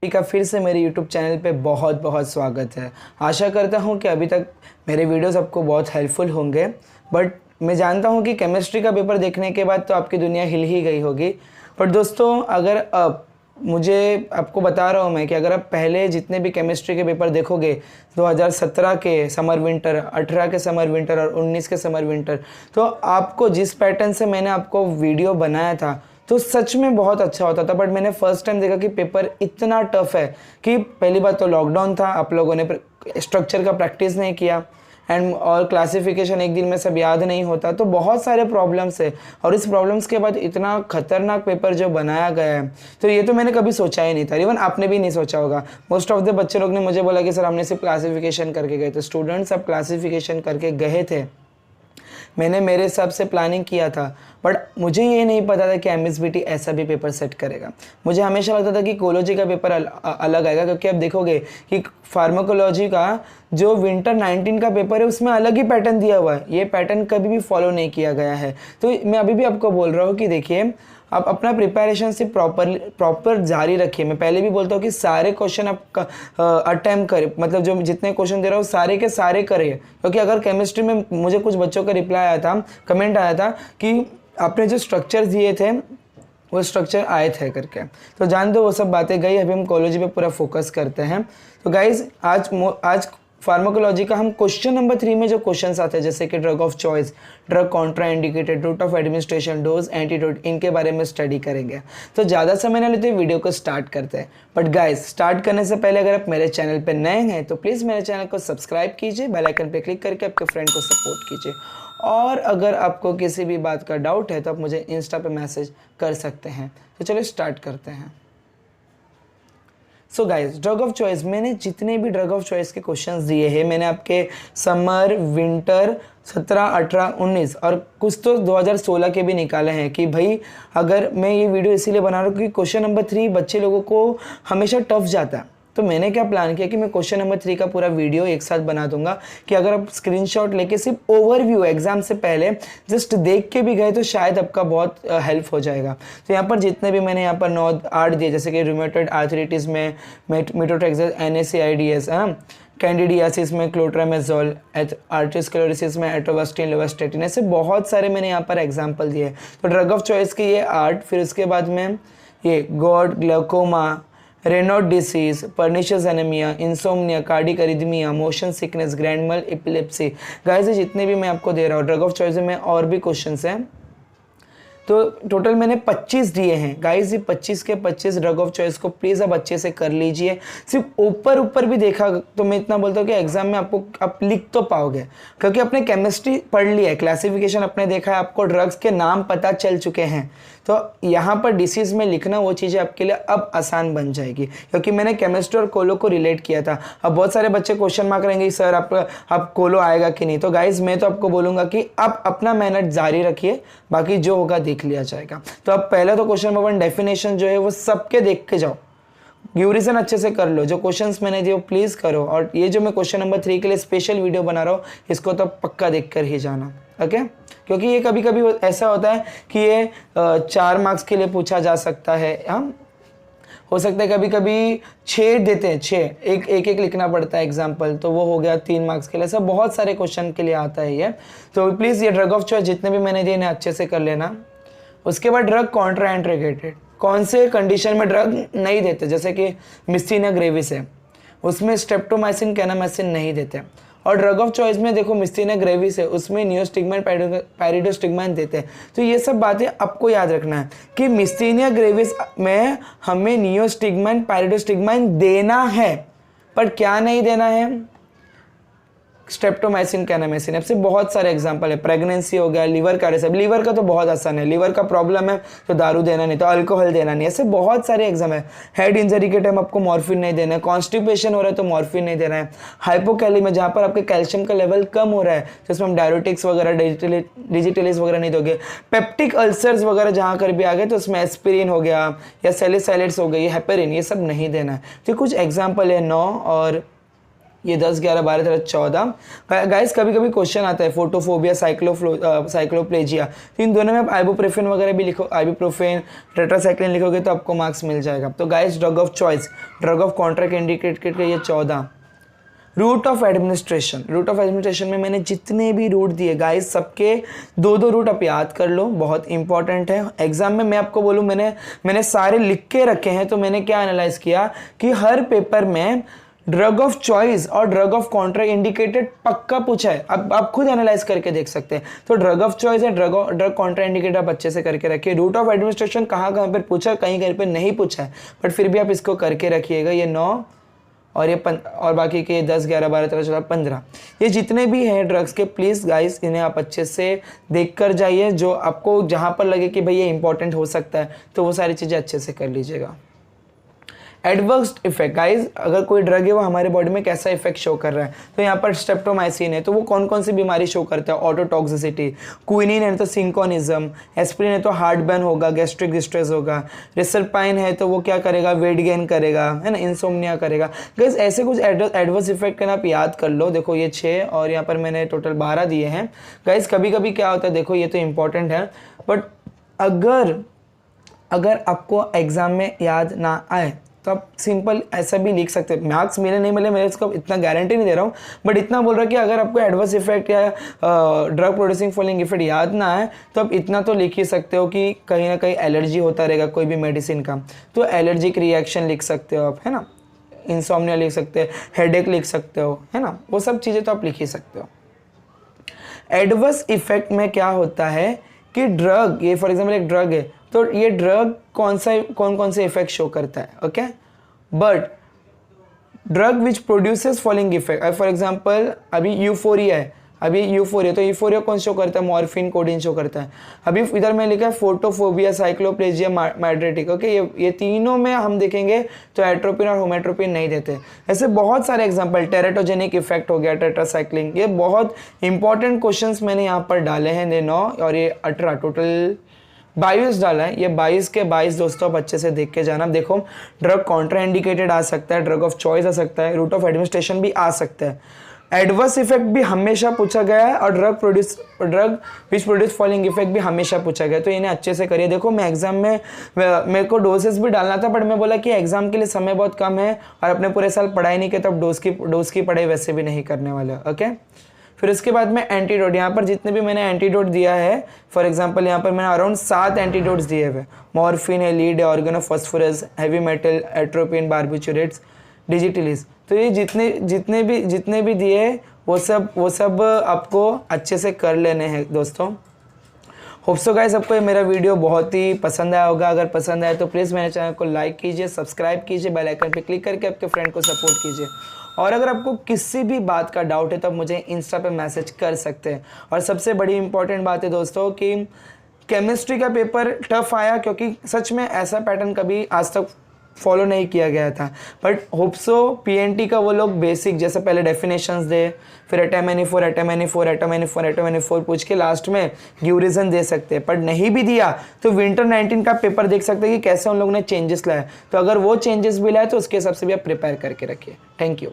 का फिर से मेरे YouTube चैनल पे बहुत बहुत स्वागत है। आशा करता हूँ कि अभी तक मेरे वीडियोस आपको बहुत हेल्पफुल होंगे, बट मैं जानता हूँ कि केमिस्ट्री का पेपर देखने के बाद तो आपकी दुनिया हिल ही गई होगी। पर दोस्तों, अगर मुझे आपको बता रहा हूँ मैं कि अगर आप पहले जितने भी केमिस्ट्री के पेपर देखोगे 2017 के समर विंटर, 18 के समर विंटर और 19 के समर विंटर, तो आपको जिस पैटर्न से मैंने आपको वीडियो बनाया था तो सच में बहुत अच्छा होता था। बट मैंने फर्स्ट टाइम देखा कि पेपर इतना टफ है कि पहली बात तो लॉकडाउन था, आप लोगों ने स्ट्रक्चर का प्रैक्टिस नहीं किया एंड और क्लासिफिकेशन एक दिन में सब याद नहीं होता, तो बहुत सारे प्रॉब्लम्स है। और इस प्रॉब्लम्स के बाद इतना खतरनाक पेपर जो बनाया गया है, तो ये तो मैंने कभी सोचा ही नहीं था। इवन आपने भी नहीं सोचा होगा। मोस्ट ऑफ द बच्चे लोग ने मुझे बोला कि सर हमने सिर्फ क्लासिफिकेशन करके गए थे। स्टूडेंट्स अब क्लासिफिकेशन करके गए थे, मैंने मेरे हिसाब से प्लानिंग किया था, बट मुझे ये नहीं पता था कि एमएसबीटी ऐसा भी पेपर सेट करेगा। मुझे हमेशा लगता था कि कोलोजी का पेपर अलग आएगा, क्योंकि आप देखोगे कि फार्माकोलॉजी का जो विंटर 19 का पेपर है उसमें अलग ही पैटर्न दिया हुआ है। ये पैटर्न कभी भी फॉलो नहीं किया गया है। तो मैं अभी भी आपको बोल रहा हूँ कि देखिए, आप अपना प्रिपरेशन से प्रॉपर जारी रखिए। मैं पहले भी बोलता हूँ कि सारे क्वेश्चन आप अटेम्प्ट करें, मतलब जो जितने क्वेश्चन दे रहा हूँ सारे के सारे करिए। क्योंकि अगर केमिस्ट्री में मुझे कुछ बच्चों का रिप्लाई आया था, कमेंट आया था कि आपने जो स्ट्रक्चर दिए थे वो स्ट्रक्चर आए थे करके, तो जान दो वो सब बातें गई। अभी हम कोलोजी पे पूरा फोकस करते हैं। तो गाइज आज फार्माकोलॉजी का हम क्वेश्चन नंबर 3 में जो क्वेश्चंस आते हैं, जैसे कि drug of choice, drug contraindicated, route of administration, dose, antidote, इनके बारे में स्टडी करेंगे। तो ज़्यादा समय ना लेते वीडियो को स्टार्ट करते हैं। बट गाइस, स्टार्ट करने से पहले अगर आप मेरे चैनल पर नए हैं तो प्लीज़ मेरे चैनल को सब्सक्राइब कीजिए, बेल आइकन पर क्लिक करके आपके फ्रेंड को सपोर्ट कीजिए। और अगर आपको किसी भी बात का डाउट है तो आप मुझे इंस्टा पे मैसेज कर सकते हैं। तो चलो स्टार्ट करते हैं। So guys, drug of choice, मैंने जितने भी ड्रग ऑफ चॉइस के क्वेश्चंस दिए हैं, मैंने आपके समर, विंटर 17, 18, 19 और कुछ तो 2016 के भी निकाले हैं। कि भाई अगर मैं ये वीडियो इसीलिए बना रहा हूँ क्योंकि क्वेश्चन नंबर 3 बच्चे लोगों को हमेशा टफ जाता है। तो मैंने क्या प्लान किया कि मैं क्वेश्चन नंबर 3 का पूरा वीडियो एक साथ बना दूंगा, कि अगर आप स्क्रीनशॉट लेके सिर्फ ओवरव्यू एग्जाम से पहले जस्ट देख के भी गए तो शायद आपका बहुत हेल्प हो जाएगा। तो यहाँ पर जितने भी मैंने यहाँ पर 9-8 दिए, जैसे कि रूमेटॉइड आर्थराइटिस में मेटोट्रेक्सेस, NSAIDs, कैंडिडियासिस में क्लोट्रामेजोल, आर्टरिस्क्लेरोसिस में एटोवास्टिन, लोवास्टेटिन, ऐसे बहुत सारे मैंने यहाँ पर एग्जाम्पल दिए। तो ड्रग ऑफ चॉइस के ये 8, फिर उसके बाद में ये gout, glaucoma, Raynaud disease, pernicious anaemia, insomnia, cardiac arrhythmia, motion sickness, grand mal epilepsy. Guys, जितने भी मैं आपको दे रहा हूँ ड्रग ऑफ चॉइस में और भी क्वेश्चंस हैं, तो टोटल मैंने 25 दिए हैं। गाइस, ये 25 के 25 ड्रग ऑफ चॉइस को प्लीज़ आप अच्छे से कर लीजिए। सिर्फ ऊपर भी देखा तो मैं इतना बोलता हूँ कि एग्जाम में आप लिख तो पाओगे, क्योंकि आपने केमिस्ट्री पढ़ लिया है, क्लासिफिकेशन आपने देखा है, आपको ड्रग्स के नाम पता चल चुके हैं। तो यहाँ पर डिसीज में लिखना वो चीज़ें आपके लिए अब आसान बन जाएगी, क्योंकि मैंने केमिस्ट्री और कोलो को रिलेट किया था। अब बहुत सारे बच्चे क्वेश्चन मार्क करेंगे सर आप कोलो आएगा कि नहीं। तो गाइज, मैं तो आपको बोलूँगा कि आप अपना मेहनत जारी रखिए, बाकी जो होगा देख लिया जाएगा। तो अब पहले तो क्वेश्चन नंबर 1 डेफिनेशन जो है वो सबके देख के जाओ, यूरिजन अच्छे से कर लो, जो क्वेश्चंस मैंने दिए वो प्लीज़ करो। और ये जो मैं क्वेश्चन नंबर 3 के लिए स्पेशल वीडियो बना रहा हूँ, इसको तो पक्का देख कर ही जाना, ओके। क्योंकि ये कभी कभी ऐसा होता है कि ये 4 मार्क्स के लिए पूछा जा सकता है। हम हो सकता है कभी कभी 6 देते हैं, 6 एक लिखना पड़ता है एग्जाम्पल, तो वो हो गया 3 मार्क्स के लिए। सब बहुत सारे क्वेश्चन के लिए आता है ये। तो प्लीज़ ये ड्रग ऑफ चॉइस जितने भी मैंने दिए ना अच्छे से कर लेना। उसके बाद ड्रग कॉन्ट्रा इंडिकेटेड, कौन से कंडीशन में ड्रग नहीं देते, जैसे कि मिस्थीनिया ग्रेविस है, उसमें स्ट्रेप्टोमाइसिन, कैनामाइसिन नहीं देते। और ड्रग ऑफ चॉइस में देखो मिस्थीनिया ग्रेविस है, उसमें नियोस्टिग्माइन, पैरिडोस्टिग्माइन देते हैं। तो ये सब बातें आपको याद रखना है कि मिस्थीनिया ग्रेविस में हमें नियोस्टिग्माइन, पैरिडोस्टिग्माइन देना है, पर क्या नहीं देना है, स्ट्रेप्टोमाइसिन, कैनामाइसिन। ऐसे बहुत सारे एग्जांपल है। प्रेगनेंसी हो गया, लीवर का रेसिप, लीवर का तो बहुत आसान है, लीवर का प्रॉब्लम है तो दारू देना नहीं, तो अल्कोहल देना नहीं। ऐसे बहुत सारे एग्जाम है। हेड इंजरी के टाइम आपको मॉर्फिन नहीं देना है, कॉन्स्टिपेशन हो रहा है तो मॉर्फिन नहीं देना है, हाइपोकैलेमिया जहाँ पर आपके कैल्शियम का लेवल कम हो रहा है तो इसमें हम डायरेटिक्स वगैरह, डिजिटलिस वगैरह नहीं दोगे। पेप्टिक अल्सर्स वगैरह जहाँ कर भी आ गए तो उसमें एस्पिरिन हो गया या सैलिसाइलेट्स हो गई, हेपेरिन, ये सब नहीं देना है। तो कुछ एग्जाम्पल है 9 और ये 10, 11, 12, 13, 14। गाइस कभी कभी क्वेश्चन आता है फोटोफोबिया, साइक्लोप्लेजिया, तो इन दोनों में आप आइबुप्रोफेन वगैरह भी लिखो, आइबुप्रोफेन, टेट्रासाइक्लिन लिखोगे तो आपको मार्क्स मिल जाएगा। तो guys drug of choice, drug of contract indicated के ये 14। Route of administration, route of administration में मैंने जितने भी रूट दिए गाइस सबके 2-2 रूट आप याद कर लो, बहुत इंपॉर्टेंट है। एग्जाम में मैं आपको बोलूँ मैंने सारे लिख के रखे हैं। तो मैंने क्या एनालाइज किया कि हर पेपर में ड्रग ऑफ चॉइस और ड्रग ऑफ कॉन्ट्रैक्ट इंडिकेटेड पक्का पूछा है। अब आप खुद एनालाइज करके देख सकते हैं। तो ड्रग ऑफ चॉइस है, ड्रग कॉन्ट्रैक्ट इंडिकेटेड आप अच्छे से करके रखिए। रूट ऑफ एडमिनिस्ट्रेशन कहाँ कहाँ पर पूछा, कहीं कहीं पर नहीं पूछा है, बट फिर भी आप इसको करके रखिएगा। ये 9 और ये और बाकी के 10, 11, 12, 13, 14, 15 ये जितने भी हैं ड्रग्स के, प्लीज़ गाइस इन्हें आप अच्छे से देख कर जाइए। जो आपको जहाँ पर लगे कि भाई ये इंपॉर्टेंट हो सकता है तो वो सारी चीज़ें अच्छे से कर लीजिएगा। एडवर्स इफेक्ट गाइस, अगर कोई ड्रग है वो हमारे बॉडी में कैसा इफेक्ट शो कर रहा है, तो यहाँ पर स्ट्रेप्टोमाइसिन है तो वो कौन कौन सी बीमारी शो करता है, ऑटोटॉक्सिसिटी। क्विनिन है तो सिंकोनिज्म, एस्पिरिन है तो हार्ट बर्न होगा, गैस्ट्रिक डिस्ट्रेस होगा। रिसल्पाइन है तो वो क्या करेगा, वेट गेन करेगा, है ना, इंसोम्निया करेगा। गाइस ऐसे कुछ एडवर्स इफेक्ट का आप याद कर लो। देखो ये 6 और यहाँ पर मैंने टोटल 12 दिए हैं। गाइस कभी कभी क्या होता है, देखो ये तो इंपॉर्टेंट है, बट अगर आपको एग्जाम में याद ना आए तो आप सिंपल ऐसा भी लिख सकते हैं। मार्क्स मिले नहीं मिले मैं इसको इतना गारंटी नहीं दे रहा हूँ, बट इतना बोल रहा कि अगर आपको एडवर्स इफेक्ट या ड्रग प्रोड्यूसिंग फॉलोइंग इफेक्ट याद ना आए तो आप इतना तो लिख ही सकते हो कि कहीं ना कहीं एलर्जी होता रहेगा कोई भी मेडिसिन का, तो एलर्जिक रिएक्शन लिख सकते हो आप, है ना, इंसोम्निया लिख सकते हो, हेडेक लिख सकते हो, है ना, वो सब चीज़ें तो आप लिख ही सकते हो। एडवर्स इफेक्ट में क्या होता है कि ड्रग, ये फॉर एग्जाम्पल एक ड्रग है तो ये ड्रग कौन कौन से इफेक्ट शो करता है, okay. But drug which produces following effect, for example अभी यूफोरिया है, अभी यूफोरिया, तो यूफोरिया कौन शो करता है, मॉर्फिन, कोडीन शो करता है। अभी इधर में लिखा है फोटोफोबिया, साइक्लोप्लेजिया, माइड्रेटिक, ओके। ये तीनों में हम देखेंगे तो एट्रोपिन और होमेट्रोपिन नहीं देते। ऐसे बहुत सारे एग्जांपल, टेरेटोजेनिक इफेक्ट हो गया, टेट्रासाइक्लिन, ये बहुत इंपॉर्टेंट क्वेश्चंस मैंने यहाँ पर डाले हैं। ये 9 और ये 18, टोटल 22 डाला है। ये 22 के 22 दोस्तों आप अच्छे से देख के जाना। देखो ड्रग कॉन्ट्रा इंडिकेटेड आ सकता है, ड्रग ऑफ चॉइस आ सकता है, रूट ऑफ एडमिनिस्ट्रेशन भी आ सकता है, एडवर्स इफेक्ट भी हमेशा पूछा गया है, और drug which produce following effect भी हमेशा पूछा गया है। तो इन्हें अच्छे से करिए। देखो मैं एग्जाम में मेरे को डोजेस भी डालना था, बट मैं बोला कि एग्जाम के लिए समय बहुत कम है और अपने पूरे साल पढ़ाई नहीं की, तब डोज की पढ़ाई वैसे भी नहीं करने वाले, ओके। फिर उसके बाद में एंटीडोट, यहाँ पर जितने भी मैंने एंटीडोट दिया है, फॉर एग्जांपल यहाँ पर मैंने अराउंड 7 एंटीडोट्स दिए हुए। मॉर्फिन है, लीड है, organophosphorus, heavy metal, atropine, barbiturates, digitalis. तो ये जितने भी दिए वो सब आपको अच्छे से कर लेने हैं दोस्तों। होप सो गाइस आपको ये मेरा वीडियो बहुत ही पसंद आया होगा। अगर पसंद आया तो प्लीज़ मेरे चैनल को लाइक कीजिए, सब्सक्राइब कीजिए, बेल आइकन पे क्लिक करके आपके फ्रेंड को सपोर्ट कीजिए। और अगर आपको किसी भी बात का डाउट है तो आप मुझे इंस्टा पे मैसेज कर सकते हैं। और सबसे बड़ी इंपॉर्टेंट बात है दोस्तों कि केमिस्ट्री का पेपर टफ आया, क्योंकि सच में ऐसा पैटर्न कभी आज तक फॉलो नहीं किया गया था। बट होप सो पीएनटी का वो लोग बेसिक जैसे पहले डेफिनेशंस दे, फिर एटम पूछ के लास्ट में गिव रीजन दे सकते हैं। पर नहीं भी दिया तो विंटर 19 का पेपर देख सकते हैं कि कैसे उन लोगों ने चेंजेस लाए। तो अगर वो चेंजेस भी लाए तो उसके हिसाब से भी आप प्रिपेयर करके रखिए। Thank you.